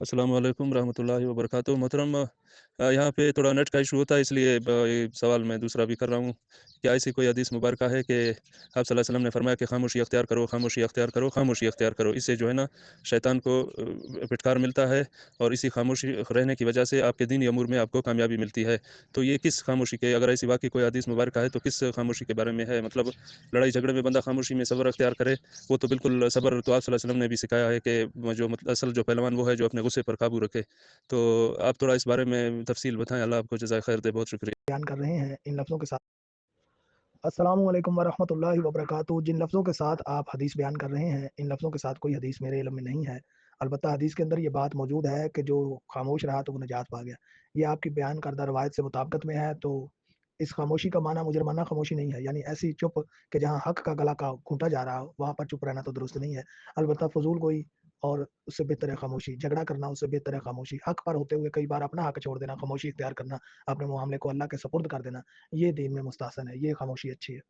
अस्सलाम वालेकुम रहमतुल्लाहि व बरकातुहू। मोहतरम, यहाँ पे थोड़ा नेट का इशू होता है, इसलिए ये सवाल मैं दूसरा भी कर रहा हूँ। क्या ऐसी कोई हदीस मुबारका है कि आप सल्लल्लाहु अलैहि वसल्लम ने फरमाया कि खामोशी अख्तियार करो, खामोशी अख्तियार करो, खामोशी अख्तियार करो। इससे जो है ना शैतान को फिटकार मिलता है और इसी खामोशी रहने की वजह से आपके दीनी अमूर में आपको कामयाबी मिलती है। तो ये किस खामोशी के, अगर ऐसी वाक़ई कोई हदीस मुबारका है तो किस खामोशी के बारे में है? मतलब लड़ाई झगड़े में बंदा खामोशी में सब्र अख्तियार करे, वो तो बिल्कुल सब्र तो आप सल्लल्लाहु अलैहि वसल्लम ने भी सिखाया है कि जो मतलब असल जो पहलवान वो है जो अपने गुस्से पर काबू रखे। तो आप थोड़ा इस बारे में तफ़सील बताएँ, अल्लाह आपको जज़ाए खैर दे, बहुत शुक्रिया। बयान कर रहे हैं इन लफ्ज़ों के साथ। अस्सलामु अलैकुम वरहमतुल्लाहि वबरकातुहू। जिन लफ्ज़ों के साथ आप हदीस बयान कर रहे हैं, इन लफ्ज़ों के साथ कोई हदीस मेरे इल्म में नहीं है। अलबत्ता हदीस के अंदर ये बात मौजूद है कि जो खामोश रहा तो वो निजात पा गया। ये आपकी बयान करदा रवायत से मुताबिकत में है, तो इस खामोशी का माना मुजरमाना खामोशी नहीं है, यानी ऐसी चुप कि जहाँ हक़ का गला का घूँटा जा रहा हो, वहाँ पर चुप रहना तो दुरुस्त नहीं है। अलबत्ता फ़ुज़ूल गोई और उससे बेहतर है खामोशी, झगड़ा करना उससे बेहतर है खामोशी, हक़ पर होते हुए कई बार अपना हक़ छोड़ देना, खामोशी इख्तियार करना, अपने मामले को अल्लाह के सुपुर्द कर देना, ये दीन में मुस्तहसन है, ये खामोशी अच्छी है।